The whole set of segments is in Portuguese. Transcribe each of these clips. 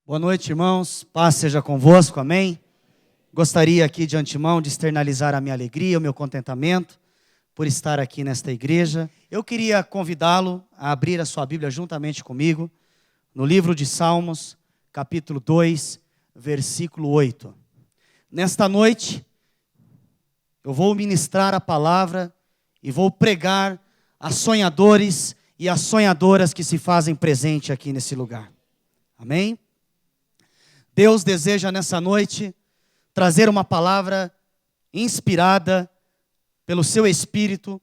Boa noite, irmãos. Paz seja convosco, amém? Gostaria aqui de antemão de externalizar a minha alegria, o meu contentamento por estar aqui nesta igreja. Eu queria convidá-lo a abrir a sua Bíblia juntamente comigo no livro de Salmos, capítulo 2, versículo 8. Nesta noite, eu vou ministrar a palavra e vou pregar a sonhadores e as sonhadoras que se fazem presente aqui nesse lugar. Amém? Deus deseja nessa noite trazer uma palavra inspirada pelo seu Espírito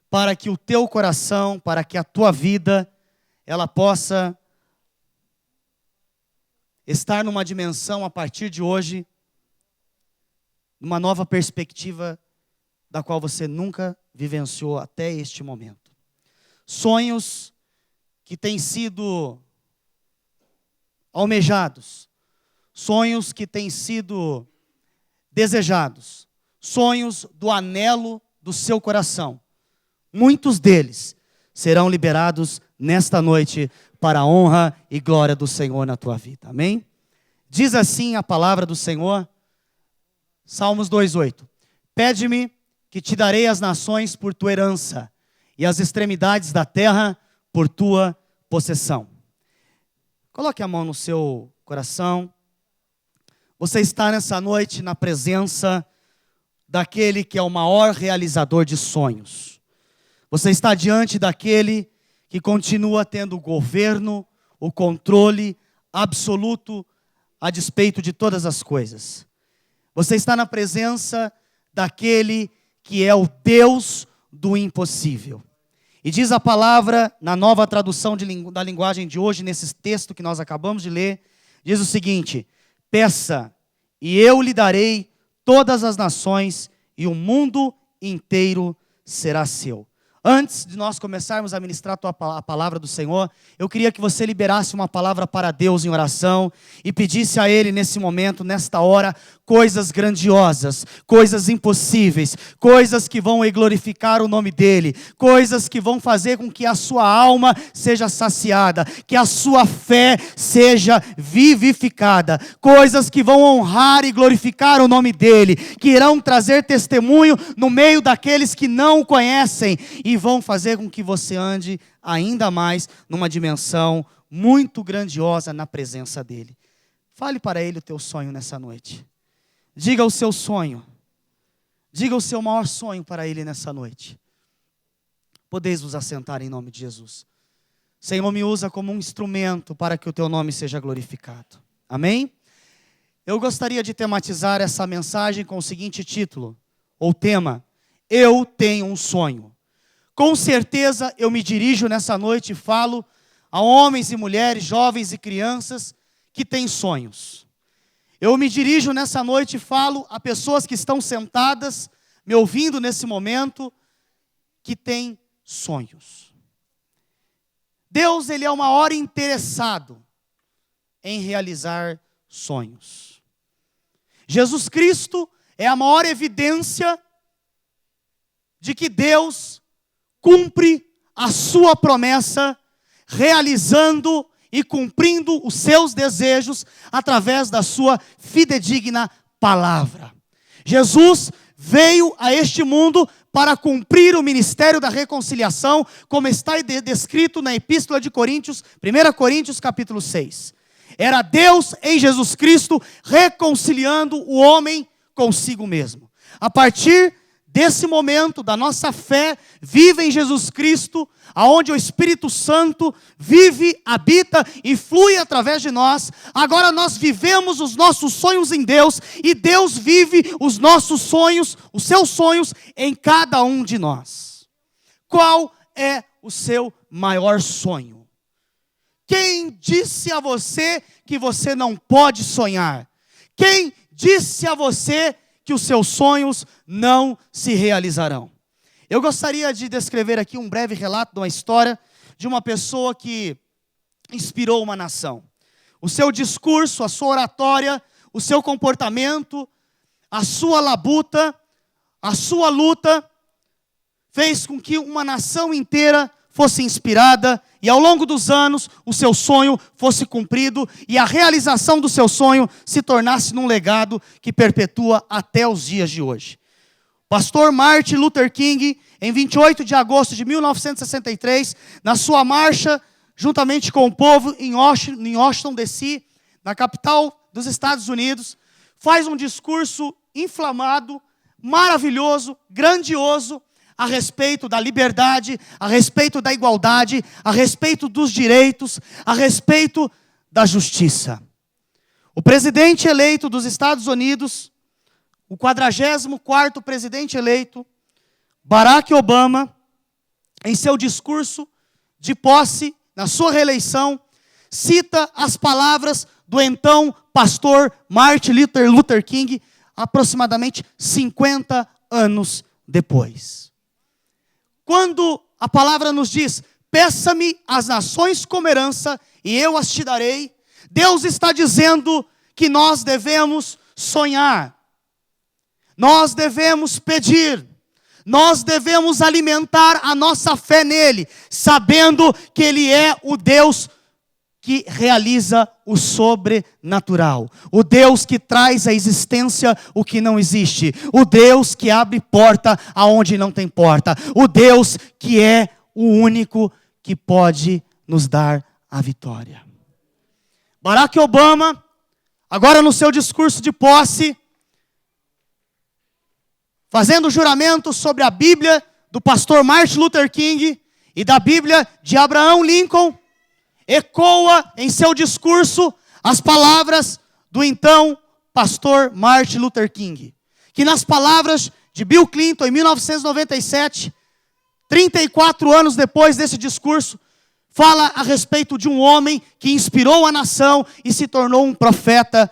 para que o teu coração, para que a tua vida, ela possa estar numa dimensão a partir de hoje, numa nova perspectiva da qual você nunca vivenciou até este momento. Sonhos que têm sido almejados, sonhos que têm sido desejados, sonhos do anelo do seu coração. Muitos deles serão liberados nesta noite para a honra e glória do Senhor na tua vida. Amém? Diz assim a palavra do Senhor, Salmos 2:8. Pede-me que te darei as nações por tua herança e as extremidades da terra por tua possessão. Coloque a mão no seu coração. Você está nessa noite na presença daquele que é o maior realizador de sonhos. Você está diante daquele que continua tendo o governo, o controle absoluto a despeito de todas as coisas. Você está na presença daquele que é o Deus do impossível. E diz a palavra, na nova tradução da linguagem de hoje, nesse texto que nós acabamos de ler, diz o seguinte: peça, e eu lhe darei todas as nações, e o mundo inteiro será seu. Antes de nós começarmos a ministrar a palavra do Senhor, eu queria que você liberasse uma palavra para Deus em oração e pedisse a Ele nesse momento, nesta hora, coisas grandiosas, coisas impossíveis, coisas que vão glorificar o nome dEle, coisas que vão fazer com que a sua alma seja saciada, que a sua fé seja vivificada, coisas que vão honrar e glorificar o nome dEle, que irão trazer testemunho no meio daqueles que não o conhecem, e vão fazer com que você ande ainda mais numa dimensão muito grandiosa na presença dEle. Fale para Ele o teu sonho nessa noite. Diga o seu sonho. Diga o seu maior sonho para Ele nessa noite. Podeis vos assentar em nome de Jesus. Senhor, me usa como um instrumento para que o teu nome seja glorificado. Amém? Eu gostaria de tematizar essa mensagem com o seguinte título, ou tema: Eu tenho um sonho. Com certeza eu me dirijo nessa noite e falo a homens e mulheres, jovens e crianças que têm sonhos. Eu me dirijo nessa noite e falo a pessoas que estão sentadas, me ouvindo nesse momento, que têm sonhos. Deus, Ele é o maior interessado em realizar sonhos. Jesus Cristo é a maior evidência de que Deus cumpre a sua promessa, realizando e cumprindo os seus desejos através da sua fidedigna palavra. Jesus veio a este mundo para cumprir o ministério da reconciliação, como está descrito na Epístola de Coríntios, 1 Coríntios capítulo 6. Era Deus em Jesus Cristo reconciliando o homem consigo mesmo. A partir desse momento, da nossa fé, vive em Jesus Cristo, aonde o Espírito Santo vive, habita e flui através de nós. Agora nós vivemos os nossos sonhos em Deus, e Deus vive os nossos sonhos, os seus sonhos em cada um de nós. Qual é o seu maior sonho? Quem disse a você que você não pode sonhar? Quem disse a você que os seus sonhos não se realizarão? Eu gostaria de descrever aqui um breve relato de uma história de uma pessoa que inspirou uma nação. O seu discurso, a sua oratória, o seu comportamento, a sua labuta, a sua luta, fez com que uma nação inteira fosse inspirada e ao longo dos anos o seu sonho fosse cumprido e a realização do seu sonho se tornasse num legado que perpetua até os dias de hoje. Pastor Martin Luther King, em 28 de agosto de 1963, na sua marcha, juntamente com o povo em Washington, D.C., na capital dos Estados Unidos, faz um discurso inflamado, maravilhoso, grandioso, a respeito da liberdade, a respeito da igualdade, a respeito dos direitos, a respeito da justiça. O presidente eleito dos Estados Unidos, o 44º presidente eleito, Barack Obama, em seu discurso de posse, na sua reeleição, cita as palavras do então pastor Martin Luther King, aproximadamente 50 anos depois. Quando a palavra nos diz, peça-me as nações como herança e eu as te darei, Deus está dizendo que nós devemos sonhar, nós devemos pedir, nós devemos alimentar a nossa fé nele, sabendo que ele é o Deus que realiza o sobrenatural, o Deus que traz à existência o que não existe, o Deus que abre porta aonde não tem porta, o Deus que é o único que pode nos dar a vitória. Barack Obama, agora no seu discurso de posse, fazendo juramento sobre a Bíblia do pastor Martin Luther King e da Bíblia de Abraham Lincoln, ecoa em seu discurso as palavras do então pastor Martin Luther King, que nas palavras de Bill Clinton em 1997, 34 anos depois desse discurso, fala a respeito de um homem que inspirou a nação e se tornou um profeta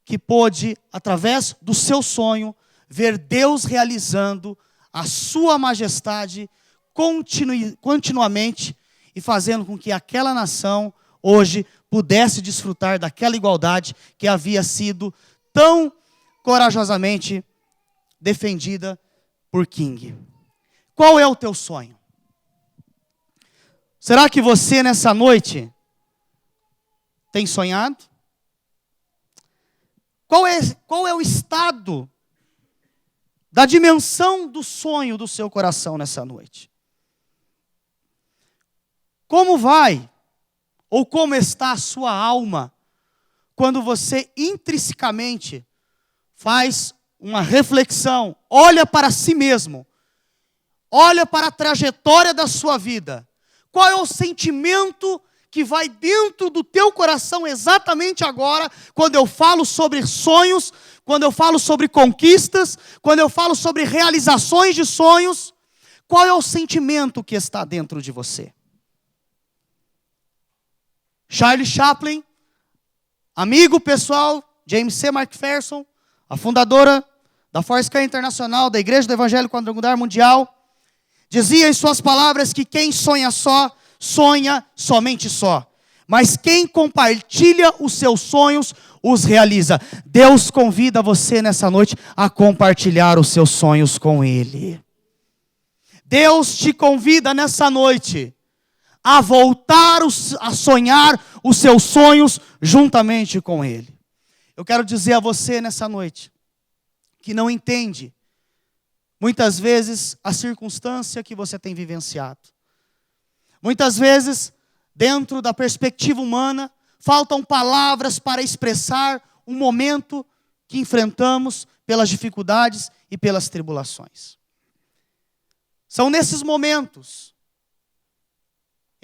que pôde, através do seu sonho, ver Deus realizando a sua majestade continuamente e fazendo com que aquela nação hoje pudesse desfrutar daquela igualdade que havia sido tão corajosamente defendida por King. Qual é o teu sonho? Será que você nessa noite tem sonhado? Qual é o estado da dimensão do sonho do seu coração nessa noite? Como vai, ou como está a sua alma, quando você intrinsecamente faz uma reflexão, olha para si mesmo, olha para a trajetória da sua vida, qual é o sentimento que vai dentro do teu coração exatamente agora, quando eu falo sobre sonhos, quando eu falo sobre conquistas, quando eu falo sobre realizações de sonhos, qual é o sentimento que está dentro de você? Charlie Chaplin, amigo pessoal, James C. McPherson, a fundadora da Foursquare Internacional, da Igreja do Evangelho Quadrangular Mundial, dizia em suas palavras que quem sonha só, sonha somente só. Mas quem compartilha os seus sonhos, os realiza. Deus convida você nessa noite a compartilhar os seus sonhos com Ele. Deus te convida nessa noite a voltar a sonhar os seus sonhos juntamente com Ele. Eu quero dizer a você nessa noite, que não entende, muitas vezes, a circunstância que você tem vivenciado. Muitas vezes, dentro da perspectiva humana, faltam palavras para expressar um momento que enfrentamos pelas dificuldades e pelas tribulações. São nesses momentos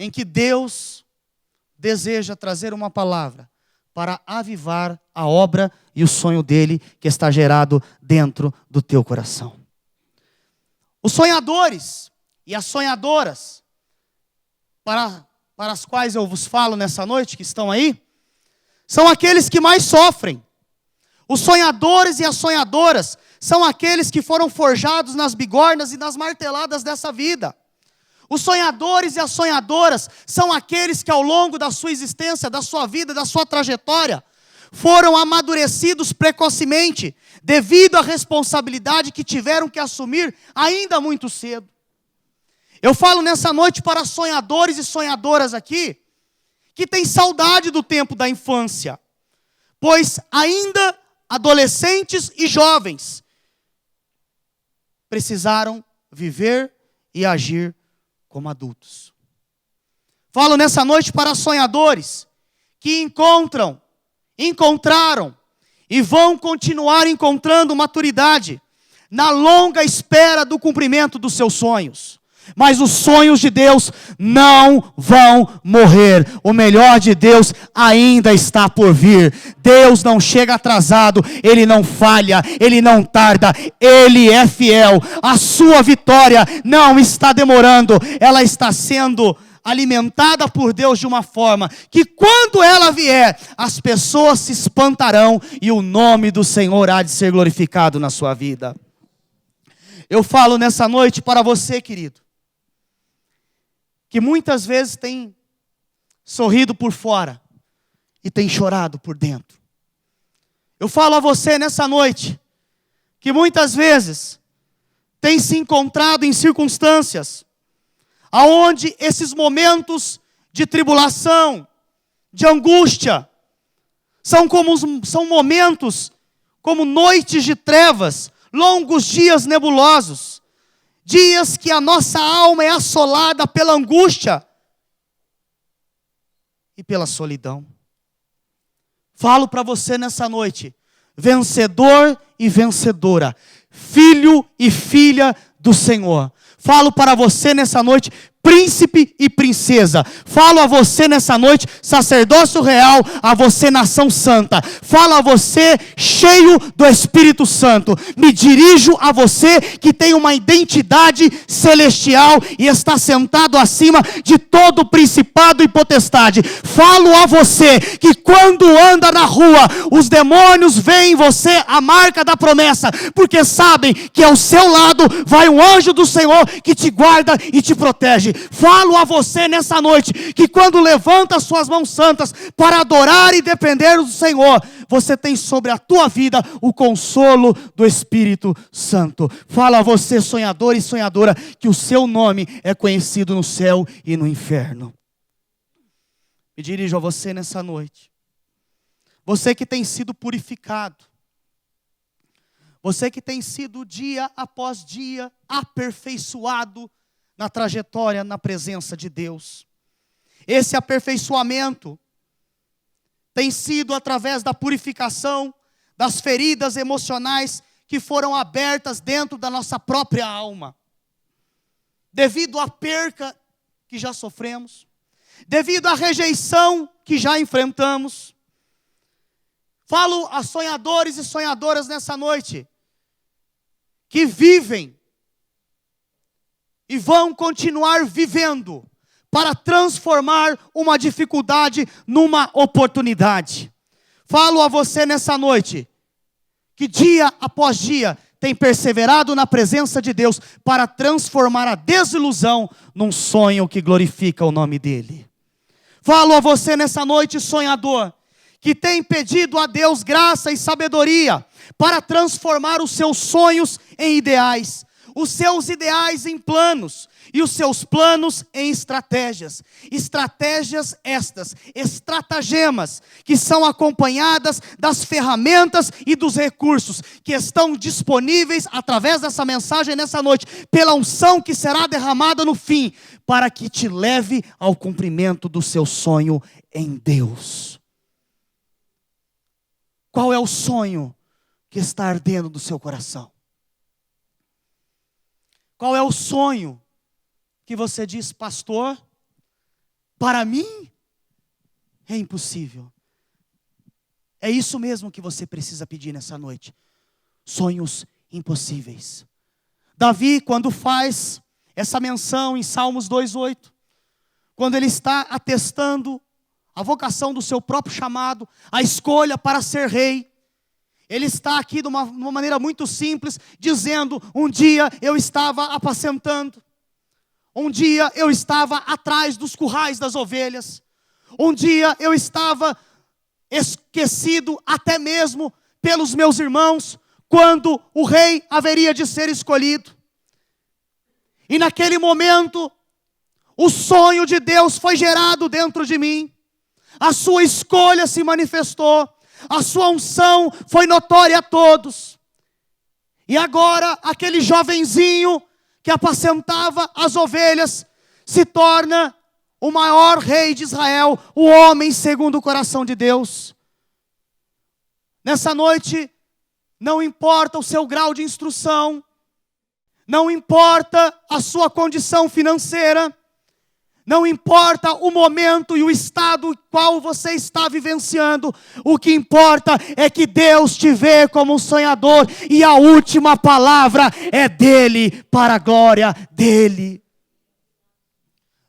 em que Deus deseja trazer uma palavra para avivar a obra e o sonho dele que está gerado dentro do teu coração. Os sonhadores e as sonhadoras, para as quais eu vos falo nessa noite, que estão aí, são aqueles que mais sofrem. Os sonhadores e as sonhadoras são aqueles que foram forjados nas bigornas e nas marteladas dessa vida. Os sonhadores e as sonhadoras são aqueles que ao longo da sua existência, da sua vida, da sua trajetória, foram amadurecidos precocemente, devido à responsabilidade que tiveram que assumir ainda muito cedo. Eu falo nessa noite para sonhadores e sonhadoras aqui, que têm saudade do tempo da infância, pois ainda adolescentes e jovens precisaram viver e agir como adultos. Falo nessa noite para sonhadores que encontraram e vão continuar encontrando maturidade na longa espera do cumprimento dos seus sonhos. Mas os sonhos de Deus não vão morrer. O melhor de Deus ainda está por vir. Deus não chega atrasado, Ele não falha, Ele não tarda, Ele é fiel. A sua vitória não está demorando, ela está sendo alimentada por Deus de uma forma que quando ela vier, as pessoas se espantarão e o nome do Senhor há de ser glorificado na sua vida. Eu falo nessa noite para você, querido, que muitas vezes tem sorrido por fora e tem chorado por dentro. Eu falo a você nessa noite, que muitas vezes tem se encontrado em circunstâncias aonde esses momentos de tribulação, de angústia, são momentos como noites de trevas, longos dias nebulosos, dias que a nossa alma é assolada pela angústia e pela solidão. Falo para você nessa noite, vencedor e vencedora, filho e filha do Senhor. Falo para você nessa noite, príncipe e princesa. Falo a você nessa noite, sacerdócio real, a você nação santa. Falo a você cheio do Espírito Santo. Me dirijo a você que tem uma identidade celestial e está sentado acima de todo principado e potestade. Falo a você que quando anda na rua, os demônios veem em você a marca da promessa, porque sabem que ao seu lado vai um anjo do Senhor que te guarda e te protege. Falo a você nessa noite, que quando levanta as suas mãos santas para adorar e depender do Senhor, você tem sobre a tua vida o consolo do Espírito Santo. Falo a você, sonhador e sonhadora, que o seu nome é conhecido no céu e no inferno. Me dirijo a você nessa noite, você que tem sido purificado, você que tem sido dia após dia aperfeiçoado na trajetória, na presença de Deus. Esse aperfeiçoamento tem sido através da purificação das feridas emocionais que foram abertas dentro da nossa própria alma. Devido à perca que já sofremos, devido à rejeição que já enfrentamos. Falo a sonhadores e sonhadoras nessa noite, que vivem e vão continuar vivendo para transformar uma dificuldade numa oportunidade. Falo a você nessa noite, que dia após dia tem perseverado na presença de Deus para transformar a desilusão num sonho que glorifica o nome dEle. Falo a você nessa noite, sonhador, que tem pedido a Deus graça e sabedoria para transformar os seus sonhos em ideais, os seus ideais em planos e os seus planos em estratégias. Estratégias estas, estratagemas, que são acompanhadas das ferramentas e dos recursos que estão disponíveis através dessa mensagem nessa noite, pela unção que será derramada no fim, para que te leve ao cumprimento do seu sonho em Deus. Qual é o sonho que está ardendo do seu coração? Qual é o sonho que você diz, pastor, para mim é impossível? É isso mesmo que você precisa pedir nessa noite. Sonhos impossíveis. Davi, quando faz essa menção em Salmos 2:8, quando ele está atestando a vocação do seu próprio chamado, a escolha para ser rei, ele está aqui de uma maneira muito simples, dizendo, um dia eu estava apacentando, um dia eu estava atrás dos currais das ovelhas, um dia eu estava esquecido até mesmo pelos meus irmãos, quando o rei haveria de ser escolhido. E naquele momento, o sonho de Deus foi gerado dentro de mim. A sua escolha se manifestou. A sua unção foi notória a todos. E agora, aquele jovenzinho que apacentava as ovelhas se torna o maior rei de Israel, o homem segundo o coração de Deus. Nessa noite, não importa o seu grau de instrução, não importa a sua condição financeira, não importa o momento e o estado qual você está vivenciando, o que importa é que Deus te vê como um sonhador e a última palavra é dele, para a glória dele.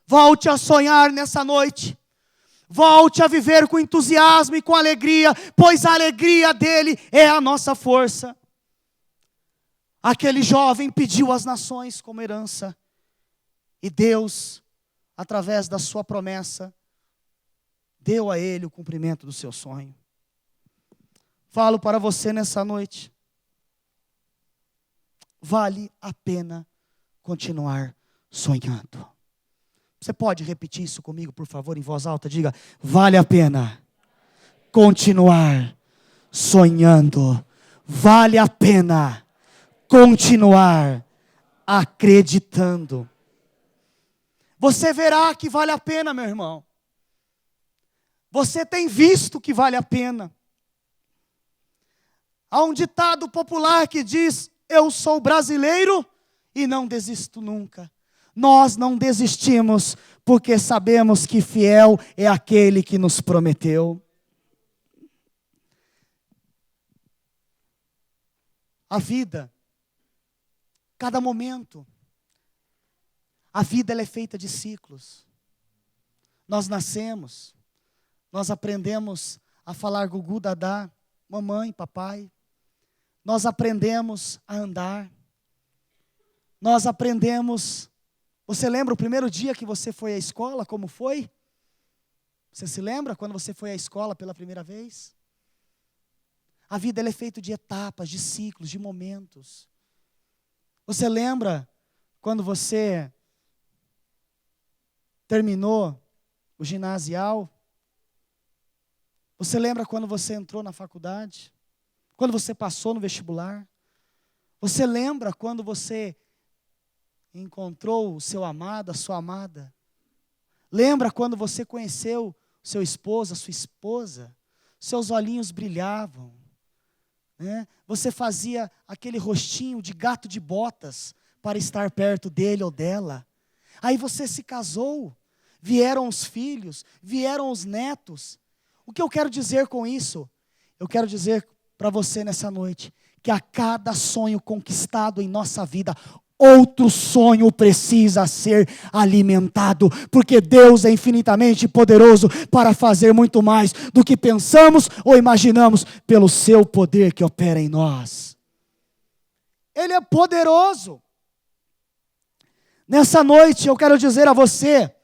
Volte a sonhar nessa noite. Volte a viver com entusiasmo e com alegria, pois a alegria dele é a nossa força. Aquele jovem pediu às nações como herança, e Deus, através da sua promessa, deu a ele o cumprimento do seu sonho. Falo para você nessa noite, vale a pena continuar sonhando. Você pode repetir isso comigo, por favor, em voz alta? Diga, vale a pena continuar sonhando. Vale a pena continuar acreditando. Você verá que vale a pena, meu irmão. Você tem visto que vale a pena. Há um ditado popular que diz, eu sou brasileiro e não desisto nunca. Nós não desistimos, porque sabemos que fiel é aquele que nos prometeu. A vida, cada momento, a vida ela é feita de ciclos. Nós nascemos, nós aprendemos a falar gugu, dadá, mamãe, papai. Nós aprendemos a andar. Nós aprendemos. Você lembra o primeiro dia que você foi à escola, como foi? Você se lembra quando você foi à escola pela primeira vez? A vida ela é feita de etapas, de ciclos, de momentos. Você lembra quando você terminou o ginasial? Você lembra quando você entrou na faculdade? Quando você passou no vestibular? Você lembra quando você encontrou o seu amado, a sua amada? Lembra quando você conheceu o seu esposo, a sua esposa? Seus olhinhos brilhavam, né? Você fazia aquele rostinho de gato de botas para estar perto dele ou dela. Aí você se casou, vieram os filhos, vieram os netos. O que eu quero dizer com isso? Eu quero dizer para você nessa noite, que a cada sonho conquistado em nossa vida, outro sonho precisa ser alimentado, porque Deus é infinitamente poderoso para fazer muito mais do que pensamos ou imaginamos, pelo seu poder que opera em nós. Ele é poderoso. Nessa noite eu quero dizer a você,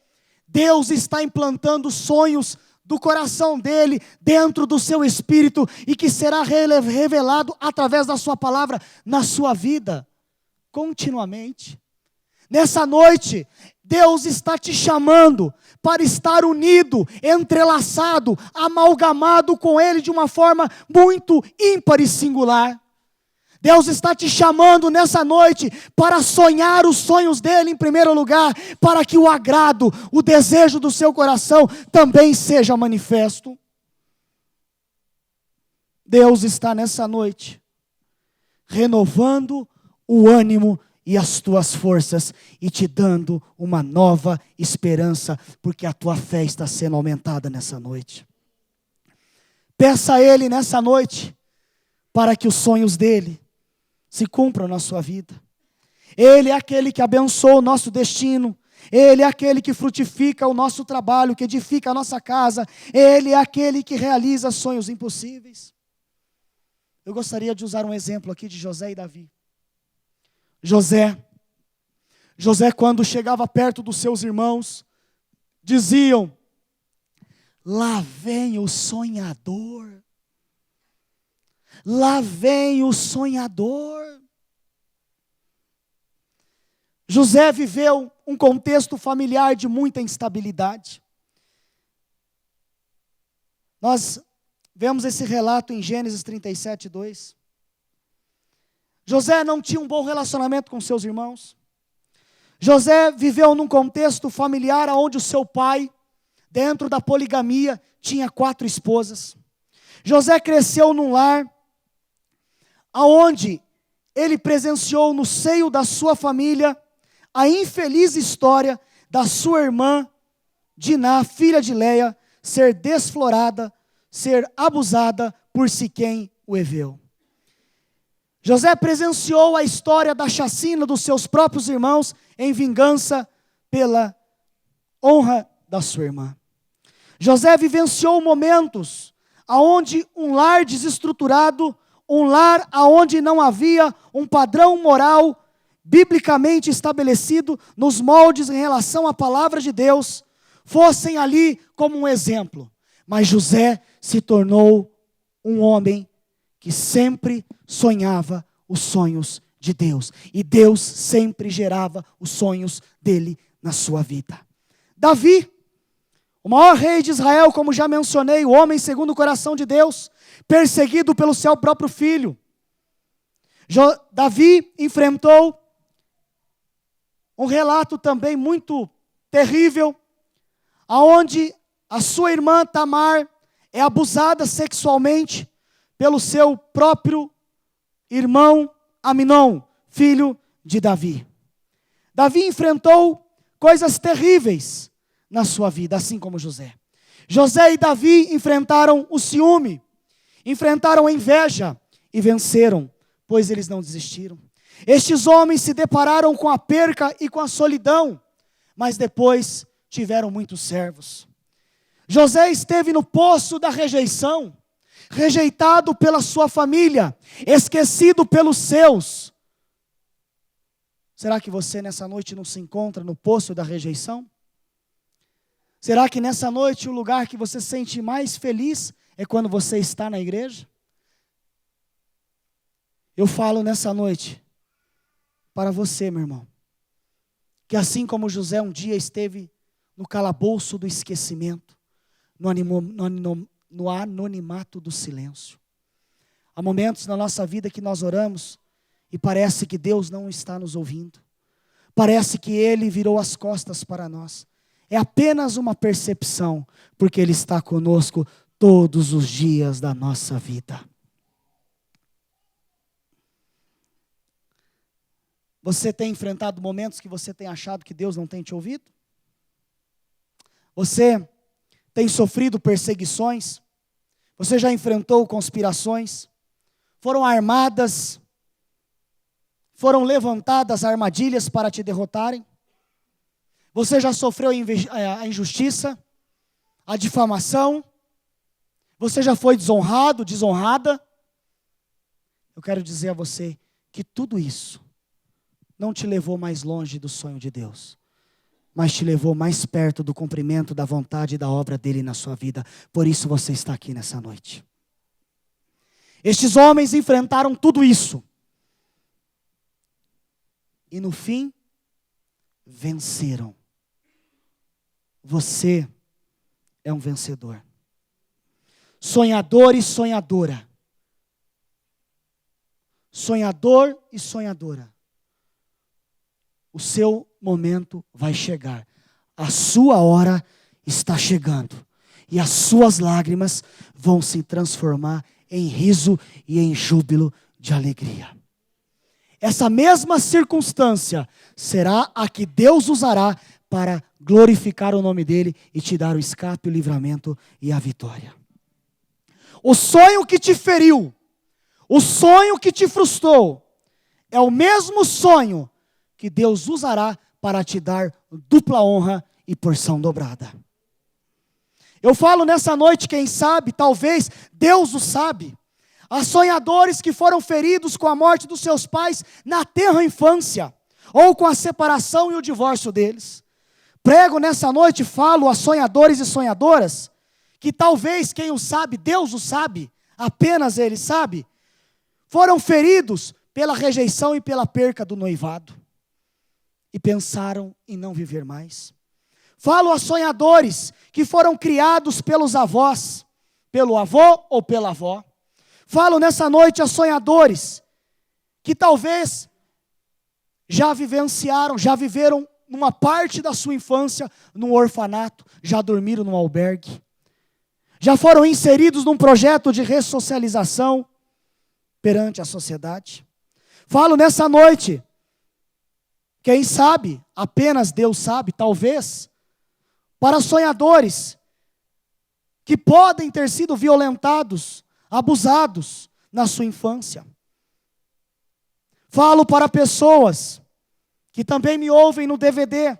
Deus está implantando sonhos do coração dele, dentro do seu espírito, e que será revelado através da sua palavra, na sua vida, continuamente. Nessa noite, Deus está te chamando para estar unido, entrelaçado, amalgamado com Ele de uma forma muito ímpar e singular. Deus está te chamando nessa noite para sonhar os sonhos dEle em primeiro lugar, para que o agrado, o desejo do seu coração também seja manifesto. Deus está nessa noite renovando o ânimo e as tuas forças e te dando uma nova esperança, porque a tua fé está sendo aumentada nessa noite. Peça a Ele nessa noite para que os sonhos dEle se cumpram na sua vida. Ele é aquele que abençoa o nosso destino. Ele é aquele que frutifica o nosso trabalho, que edifica a nossa casa. Ele é aquele que realiza sonhos impossíveis. Eu gostaria de usar um exemplo aqui de José e Davi. José, quando chegava perto dos seus irmãos, diziam: lá vem o sonhador. Lá vem o sonhador. José viveu um contexto familiar de muita instabilidade. Nós vemos esse relato em Gênesis 37, 2. José não tinha um bom relacionamento com seus irmãos. José viveu num contexto familiar onde o seu pai, dentro da poligamia, tinha 4 esposas. José cresceu num lar onde ele presenciou no seio da sua família a infeliz história da sua irmã Diná, filha de Leia, ser desflorada, ser abusada por Siquém, o heveu. José presenciou a história da chacina dos seus próprios irmãos em vingança pela honra da sua irmã. José vivenciou momentos onde um lar desestruturado, um lar onde não havia um padrão moral biblicamente estabelecido nos moldes em relação à palavra de Deus, fossem ali como um exemplo. Mas José se tornou um homem que sempre sonhava os sonhos de Deus. E Deus sempre gerava os sonhos dele na sua vida. Davi, o maior rei de Israel, como já mencionei, o homem segundo o coração de Deus, perseguido pelo seu próprio filho. Davi enfrentou um relato também muito terrível, aonde a sua irmã Tamar é abusada sexualmente pelo seu próprio irmão Aminon, filho de Davi. Davi enfrentou coisas terríveis na sua vida, assim como José. José e Davi enfrentaram o ciúme, enfrentaram a inveja e venceram, pois eles não desistiram. Estes homens se depararam com a perca e com a solidão, mas depois tiveram muitos servos. José esteve no poço da rejeição, rejeitado pela sua família, esquecido pelos seus. Será que você nessa noite não se encontra no poço da rejeição? Será que nessa noite o lugar que você se sente mais feliz é quando você está na igreja? Eu falo nessa noite para você, meu irmão, que assim como José um dia esteve no calabouço do esquecimento, no anonimato do silêncio. Há momentos na nossa vida que nós oramos e parece que Deus não está nos ouvindo. Parece que Ele virou as costas para nós. É apenas uma percepção, porque Ele está conosco todos os dias da nossa vida. Você tem enfrentado momentos que você tem achado que Deus não tem te ouvido? Você tem sofrido perseguições? Você já enfrentou conspirações? Foram armadas, foram levantadas armadilhas para te derrotarem? Você já sofreu a injustiça, a difamação? Você já foi desonrado, desonrada? Eu quero dizer a você que tudo isso não te levou mais longe do sonho de Deus, mas te levou mais perto do cumprimento da vontade e da obra dele na sua vida. Por isso você está aqui nessa noite. Estes homens enfrentaram tudo isso. E no fim, venceram. Você é um vencedor. Sonhador e sonhadora. Sonhador e sonhadora. O seu momento vai chegar. A sua hora está chegando. E as suas lágrimas vão se transformar em riso e em júbilo de alegria. Essa mesma circunstância será a que Deus usará para glorificar o nome dele e te dar o escape, o livramento e a vitória. O sonho que te feriu, o sonho que te frustrou, é o mesmo sonho que Deus usará para te dar dupla honra e porção dobrada. Eu falo nessa noite, quem sabe, talvez Deus o sabe. Há sonhadores que foram feridos com a morte dos seus pais na tenra infância, ou com a separação e o divórcio deles. Prego nessa noite, falo a sonhadores e sonhadoras, que talvez quem o sabe, Deus o sabe, apenas Ele sabe, foram feridos pela rejeição e pela perca do noivado. e pensaram em não viver mais. Falo a sonhadores que foram criados pelos avós, pelo avô ou pela avó. Falo nessa noite a sonhadores que talvez já viveram numa parte da sua infância num orfanato, já dormiram num albergue, já foram inseridos num projeto de ressocialização perante a sociedade. Falo nessa noite, quem sabe, apenas Deus sabe, talvez, para sonhadores que podem ter sido violentados, abusados na sua infância. Falo para pessoas que também me ouvem no DVD,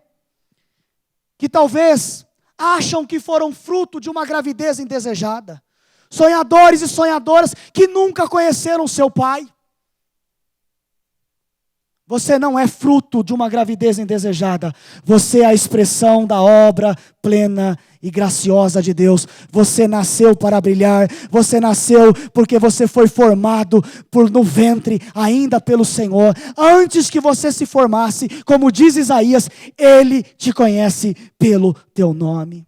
que talvez acham que foram fruto de uma gravidez indesejada. Sonhadores e sonhadoras que nunca conheceram seu pai. Você não é fruto de uma gravidez indesejada. Você é a expressão da obra plena e graciosa de Deus. Você nasceu para brilhar. Você nasceu porque você foi formado no ventre ainda pelo Senhor. Antes que você se formasse, como diz Isaías, Ele te conhece pelo teu nome.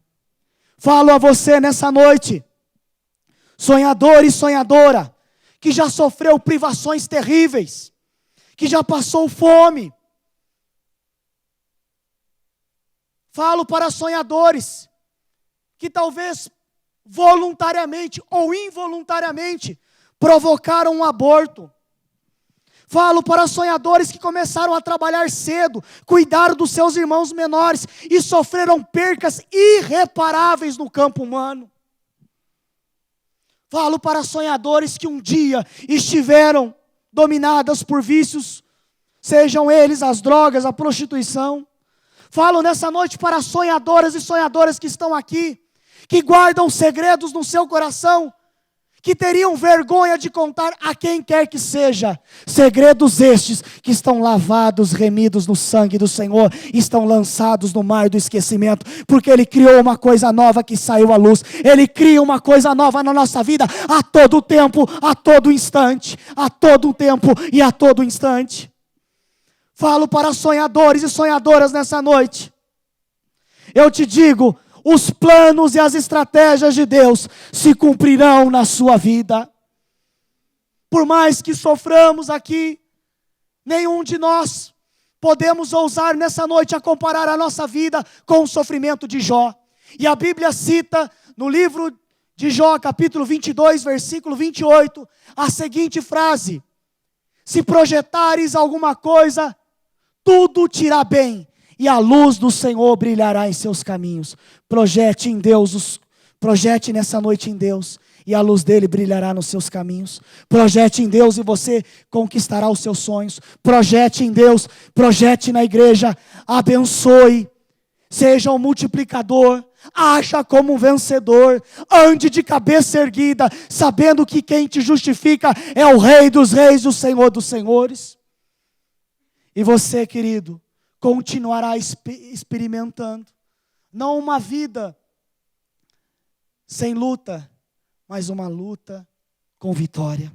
Falo a você nessa noite, sonhador e sonhadora, que já sofreu privações terríveis, que já passou fome. Falo para sonhadores que talvez voluntariamente ou involuntariamente provocaram um aborto. Falo para sonhadores que começaram a trabalhar cedo, cuidaram dos seus irmãos menores e sofreram percas irreparáveis no campo humano. Falo para sonhadores que um dia estiveram dominadas por vícios, sejam eles as drogas, a prostituição. Falo nessa noite para sonhadoras e sonhadoras que estão aqui, que guardam segredos no seu coração, que teriam vergonha de contar a quem quer que seja. Segredos estes que estão lavados, remidos no sangue do Senhor, estão lançados no mar do esquecimento, porque Ele criou uma coisa nova que saiu à luz. Ele cria uma coisa nova na nossa vida a todo tempo, a todo instante, a todo tempo e a todo instante. Falo para sonhadores e sonhadoras nessa noite. Eu te digo, os planos e as estratégias de Deus se cumprirão na sua vida. Por mais que soframos aqui, nenhum de nós podemos ousar nessa noite a comparar a nossa vida com o sofrimento de Jó. E a Bíblia cita no livro de Jó, capítulo 22, versículo 28, a seguinte frase: se projetares alguma coisa, tudo te irá bem, e a luz do Senhor brilhará em seus caminhos. Projete em Deus, projete nessa noite em Deus, e a luz dele brilhará nos seus caminhos. Projete em Deus e você conquistará os seus sonhos. Projete em Deus, projete na igreja, abençoe, seja um multiplicador, acha como um vencedor, ande de cabeça erguida, sabendo que quem te justifica é o Rei dos Reis, o Senhor dos Senhores. E você, querido, continuará experimentando, não uma vida sem luta, mas uma luta com vitória.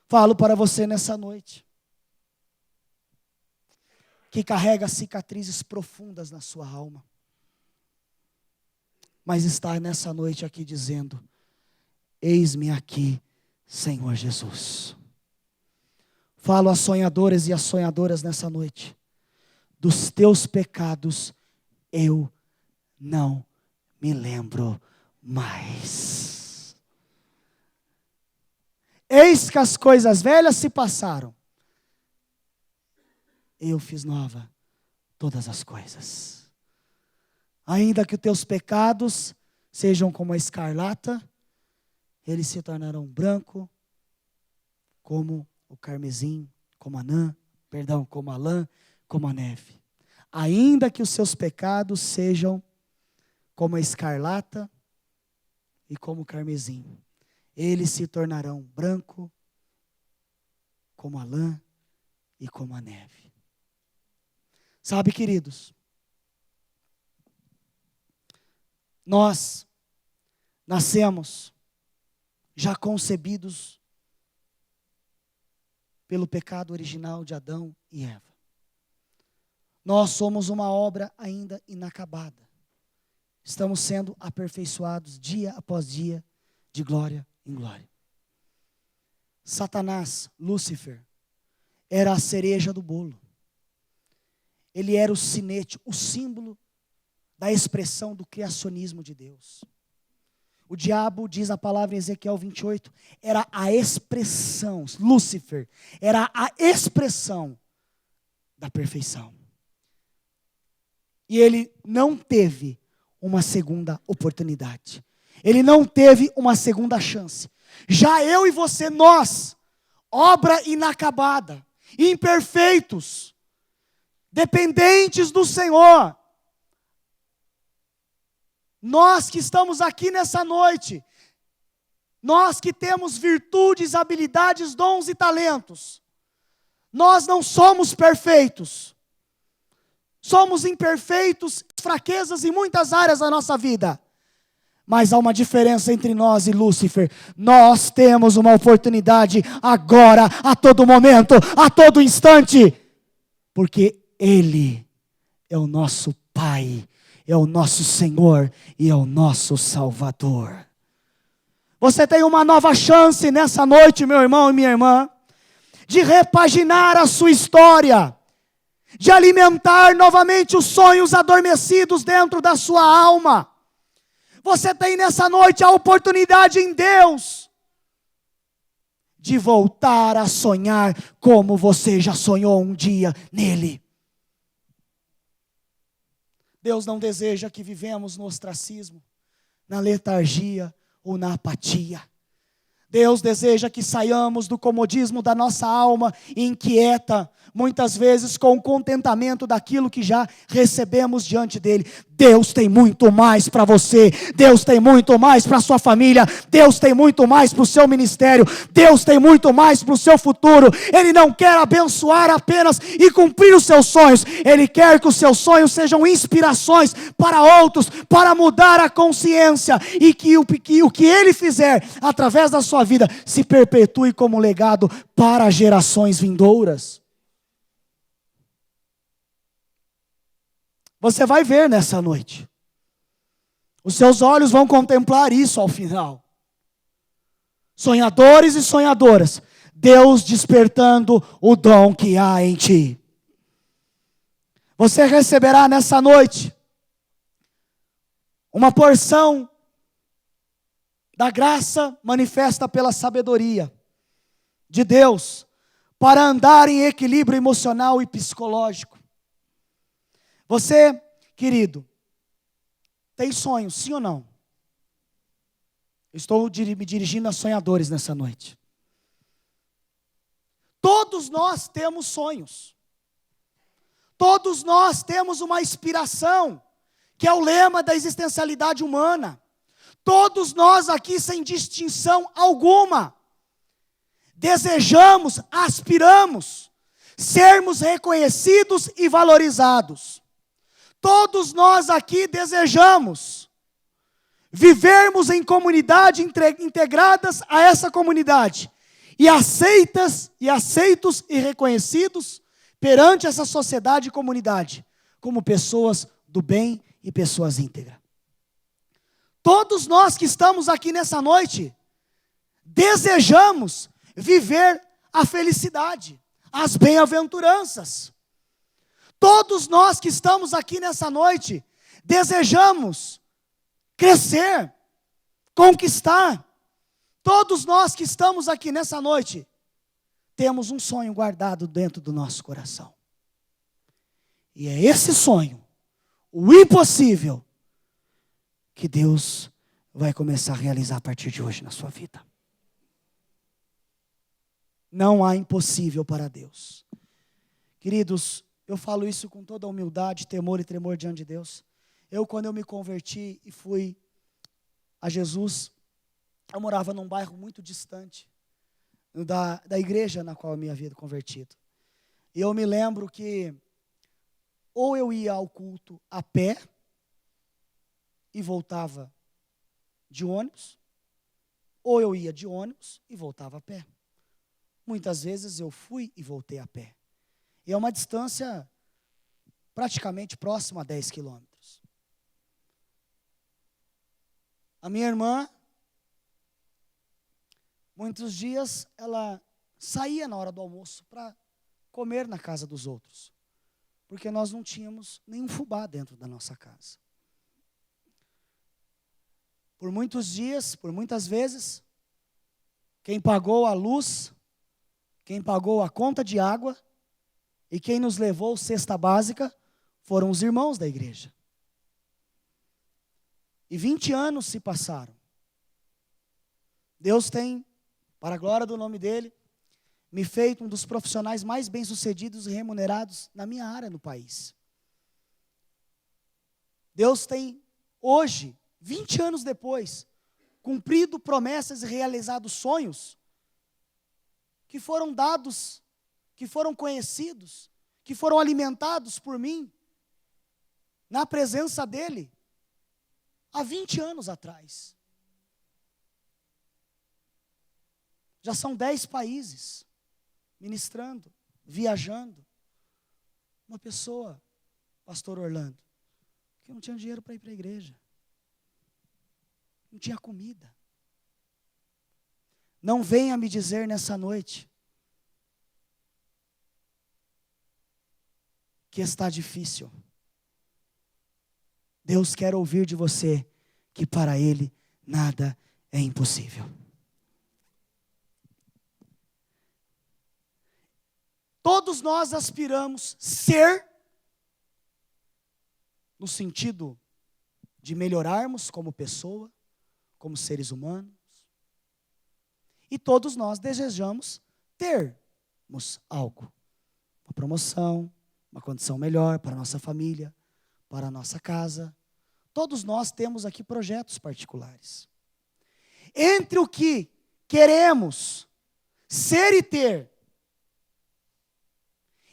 Falo para você nessa noite, que carrega cicatrizes profundas na sua alma, mas está nessa noite aqui dizendo: eis-me aqui, Senhor Jesus. Falo às sonhadoras e às sonhadoras nessa noite: dos teus pecados eu não me lembro mais. Eis que as coisas velhas se passaram, eu fiz nova todas as coisas. Ainda que os teus pecados sejam como a escarlata, eles se tornarão branco como o carmesim, como a lã, como a neve. Ainda que os seus pecados sejam como a escarlata e como o carmesim, eles se tornarão branco como a lã e como a neve. Sabe, queridos, nós nascemos já concebidos pelo pecado original de Adão e Eva. Nós somos uma obra ainda inacabada. Estamos sendo aperfeiçoados dia após dia, de glória em glória. Satanás, Lúcifer, era a cereja do bolo. Ele era o sinete, o símbolo da expressão do criacionismo de Deus. O diabo, diz a palavra em Ezequiel 28, era a expressão, Lúcifer, era a expressão da perfeição. E ele não teve uma segunda oportunidade. Ele não teve uma segunda chance. Já eu e você, nós, obra inacabada, imperfeitos, dependentes do Senhor. Nós que estamos aqui nessa noite, nós que temos virtudes, habilidades, dons e talentos, nós não somos perfeitos. Somos imperfeitos, fraquezas em muitas áreas da nossa vida. Mas há uma diferença entre nós e Lúcifer. Nós temos uma oportunidade agora, a todo momento, a todo instante. Porque Ele é o nosso Pai, é o nosso Senhor e é o nosso Salvador. Você tem uma nova chance nessa noite, meu irmão e minha irmã, de repaginar a sua história, de alimentar novamente os sonhos adormecidos dentro da sua alma. Você tem nessa noite a oportunidade em Deus de voltar a sonhar como você já sonhou um dia nele. Deus não deseja que vivemos no ostracismo, na letargia ou na apatia. Deus deseja que saiamos do comodismo da nossa alma inquieta, muitas vezes com o contentamento daquilo que já recebemos diante dele. Deus tem muito mais para você, Deus tem muito mais para a sua família, Deus tem muito mais para o seu ministério, Deus tem muito mais para o seu futuro. Ele não quer abençoar apenas e cumprir os seus sonhos, Ele quer que os seus sonhos sejam inspirações para outros, para mudar a consciência, e que o que Ele fizer através da sua vida se perpetue como legado para gerações vindouras. Você vai ver nessa noite. Os seus olhos vão contemplar isso ao final. Sonhadores e sonhadoras, Deus despertando o dom que há em ti. Você receberá nessa noite uma porção da graça manifesta pela sabedoria de Deus para andar em equilíbrio emocional e psicológico. Você, querido, tem sonhos, sim ou não? Estou me dirigindo a sonhadores nessa noite. Todos nós temos sonhos. Todos nós temos uma inspiração, que é o lema da existencialidade humana. Todos nós aqui, sem distinção alguma, desejamos, aspiramos, sermos reconhecidos e valorizados. Todos nós aqui desejamos vivermos em comunidade, integradas a essa comunidade, e aceitos e reconhecidos perante essa sociedade e comunidade, como pessoas do bem e pessoas íntegras. Todos nós que estamos aqui nessa noite, desejamos viver a felicidade, as bem-aventuranças. Todos nós que estamos aqui nessa noite, desejamos crescer, conquistar. Todos nós que estamos aqui nessa noite, temos um sonho guardado dentro do nosso coração. E é esse sonho, o impossível, que Deus vai começar a realizar a partir de hoje na sua vida. Não há impossível para Deus. Queridos, eu falo isso com toda humildade, temor e tremor diante de Deus. Quando eu me converti e fui a Jesus, eu morava num bairro muito distante da igreja na qual eu me havia convertido. E eu me lembro que ou eu ia ao culto a pé e voltava de ônibus, ou eu ia de ônibus e voltava a pé. Muitas vezes eu fui e voltei a pé. E é uma distância praticamente próximo a 10 quilômetros. A minha irmã, muitos dias, ela saía na hora do almoço para comer na casa dos outros, porque nós não tínhamos nenhum fubá dentro da nossa casa. Por muitos dias, por muitas vezes, quem pagou a luz, quem pagou a conta de água e quem nos levou cesta básica foram os irmãos da igreja. E 20 anos se passaram. Deus tem, para a glória do nome dele, me feito um dos profissionais mais bem-sucedidos e remunerados na minha área no país. Deus tem, hoje, 20 anos depois, cumprido promessas e realizado sonhos que foram dados, que foram conhecidos, que foram alimentados por mim, na presença dele, há 20 anos atrás. Já são 10 países, ministrando, viajando. Uma pessoa, pastor Orlando, que não tinha dinheiro para ir para a igreja. Não tinha comida. Não venha me dizer nessa noite que está difícil. Deus quer ouvir de você que para Ele nada é impossível. Todos nós aspiramos ser, no sentido de melhorarmos como pessoa, como seres humanos. E todos nós desejamos termos algo. Uma promoção, uma condição melhor para a nossa família, para a nossa casa. Todos nós temos aqui projetos particulares. Entre o que queremos ser e ter,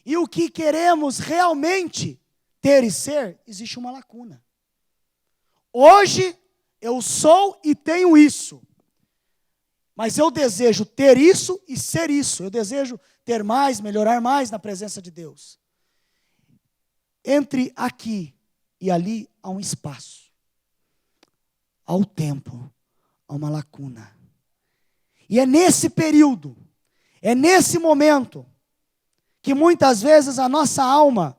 e o que queremos realmente ter e ser, existe uma lacuna. Hoje, eu sou e tenho isso. Mas eu desejo ter isso e ser isso. Eu desejo ter mais, melhorar mais na presença de Deus. Entre aqui e ali há um espaço. Há o tempo. Há uma lacuna. E é nesse período, é nesse momento, que muitas vezes a nossa alma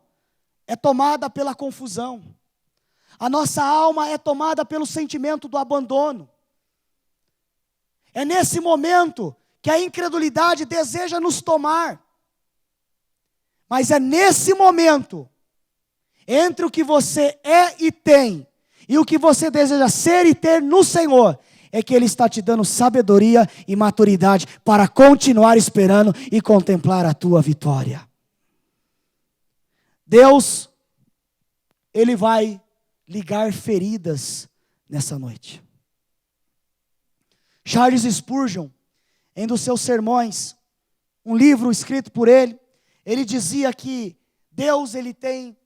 é tomada pela confusão. A nossa alma é tomada pelo sentimento do abandono. É nesse momento que a incredulidade deseja nos tomar. Mas é nesse momento, entre o que você é e tem, e o que você deseja ser e ter no Senhor, é que Ele está te dando sabedoria e maturidade para continuar esperando e contemplar a tua vitória. Deus, Ele vai ligar feridas nessa noite. Charles Spurgeon, em um dos seus sermões, um livro escrito por ele, ele dizia que Deus, Ele tem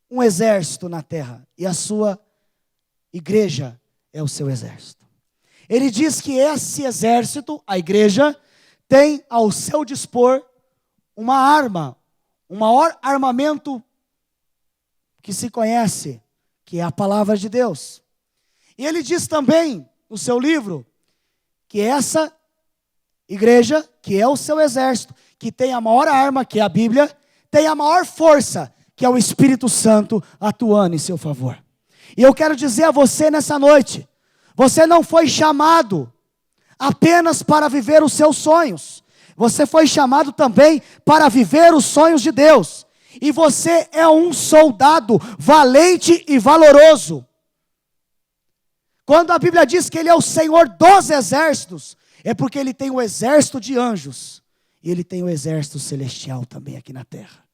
um exército na terra, e a sua igreja é o seu exército. Ele diz que esse exército, a igreja, tem ao seu dispor uma arma, o maior armamento que se conhece, que é a palavra de Deus. E ele diz também, no seu livro, que essa igreja, que é o seu exército, que tem a maior arma, que é a Bíblia, tem a maior força, que é o Espírito Santo atuando em seu favor. E eu quero dizer a você nessa noite, você não foi chamado apenas para viver os seus sonhos, você foi chamado também para viver os sonhos de Deus. E você é um soldado valente e valoroso. Quando a Bíblia diz que Ele é o Senhor dos exércitos, é porque Ele tem o exército de anjos, e Ele tem o exército celestial também aqui na terra.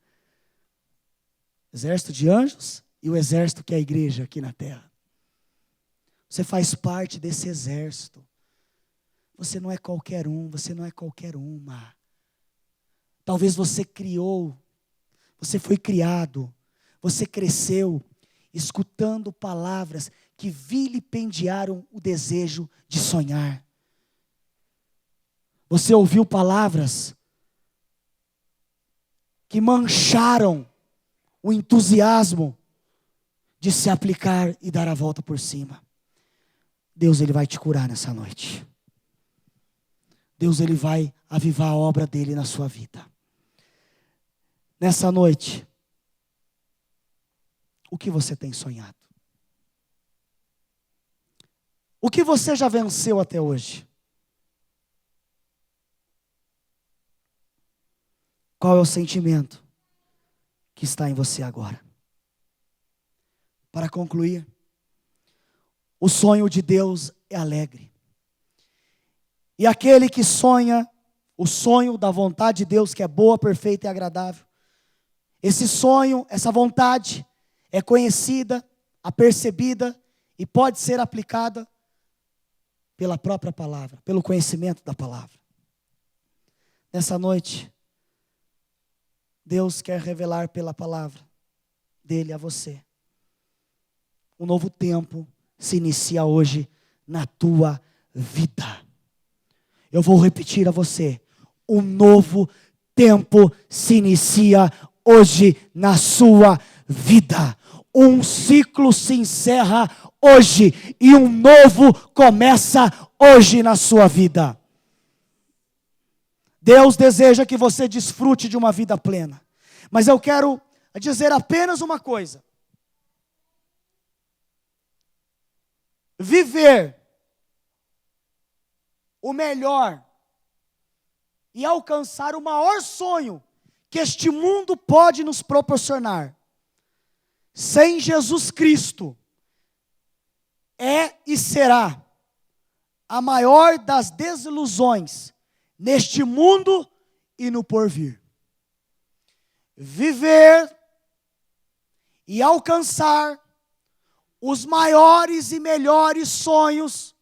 Exército de anjos e o exército que é a igreja aqui na terra. Você faz parte desse exército. Você não é qualquer um, você não é qualquer uma. Talvez você criou, você foi criado, você cresceu escutando palavras que vilipendiaram o desejo de sonhar. Você ouviu palavras que mancharam o entusiasmo de se aplicar e dar a volta por cima. Deus, Ele vai te curar nessa noite. Deus, Ele vai avivar a obra dEle na sua vida. Nessa noite, o que você tem sonhado? O que você já venceu até hoje? Qual é o sentimento que está em você agora? Para concluir, o sonho de Deus é alegre. E aquele que sonha o sonho da vontade de Deus, que é boa, perfeita e agradável, esse sonho, essa vontade é conhecida, apercebida e pode ser aplicada pela própria palavra, pelo conhecimento da palavra. Nessa noite, Deus quer revelar pela palavra dele a você. Um novo tempo se inicia hoje na tua vida. Eu vou repetir a você. Um novo tempo se inicia hoje na sua vida. Um ciclo se encerra hoje e um novo começa hoje na sua vida. Deus deseja que você desfrute de uma vida plena. Mas eu quero dizer apenas uma coisa. Viver o melhor e alcançar o maior sonho que este mundo pode nos proporcionar, sem Jesus Cristo, é e será a maior das desilusões neste mundo e no porvir. Viver e alcançar os maiores e melhores sonhos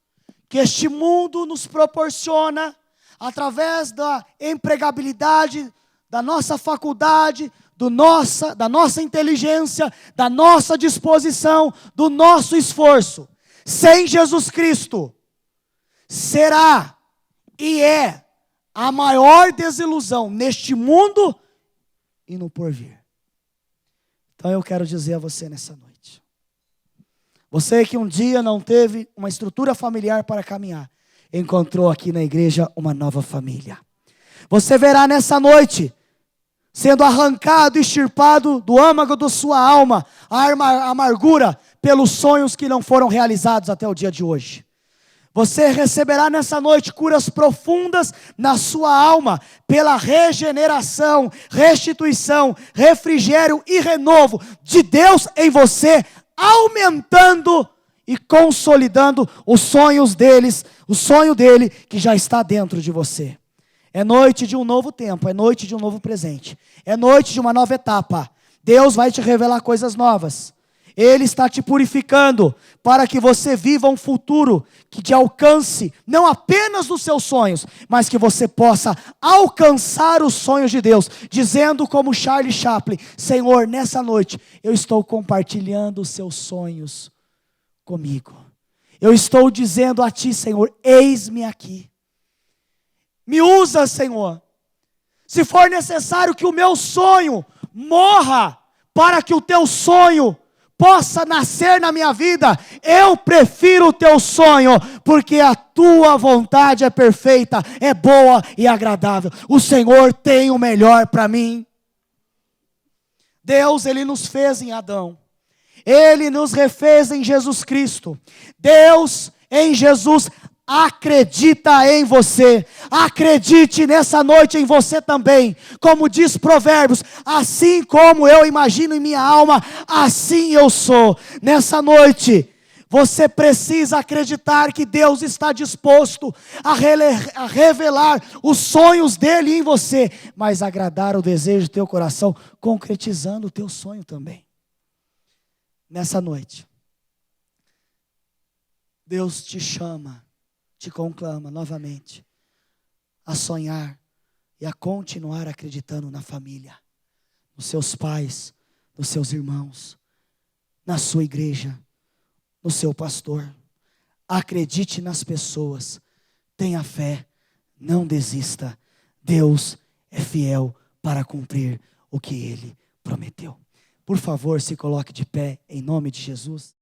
que este mundo nos proporciona, através da empregabilidade, da nossa faculdade, da nossa inteligência, da nossa disposição, do nosso esforço. Sem Jesus Cristo, será e é a maior desilusão neste mundo e no porvir. Então eu quero dizer a você nessa noite. Você que um dia não teve uma estrutura familiar para caminhar, encontrou aqui na igreja uma nova família. Você verá nessa noite, sendo arrancado e extirpado do âmago da sua alma, a amargura pelos sonhos que não foram realizados até o dia de hoje. Você receberá nessa noite curas profundas na sua alma, pela regeneração, restituição, refrigério e renovo de Deus em você, aumentando e consolidando os sonhos deles, o sonho dele que já está dentro de você. É noite de um novo tempo, é noite de um novo presente, é noite de uma nova etapa. Deus vai te revelar coisas novas. Ele está te purificando para que você viva um futuro que te alcance, não apenas nos seus sonhos, mas que você possa alcançar os sonhos de Deus, dizendo como Charlie Chaplin: Senhor, nessa noite eu estou compartilhando os seus sonhos comigo. Eu estou dizendo a ti, Senhor, eis-me aqui. Me usa, Senhor. Se for necessário que o meu sonho morra para que o teu sonho possa nascer na minha vida, eu prefiro o teu sonho, porque a tua vontade é perfeita, é boa e agradável. O Senhor tem o melhor para mim. Deus, Ele nos fez em Adão. Ele nos refez em Jesus Cristo. Deus, em Jesus, acredita em você. Acredite nessa noite em você também. Como diz Provérbios: assim como eu imagino em minha alma, assim eu sou. Nessa noite, você precisa acreditar que Deus está disposto a revelar os sonhos dele em você, mas agradar o desejo do teu coração, concretizando o teu sonho também. Nessa noite, Deus te chama, te conclama novamente a sonhar e a continuar acreditando na família, nos seus pais, nos seus irmãos, na sua igreja, no seu pastor. Acredite nas pessoas, tenha fé, não desista. Deus é fiel para cumprir o que Ele prometeu. Por favor, se coloque de pé, em nome de Jesus.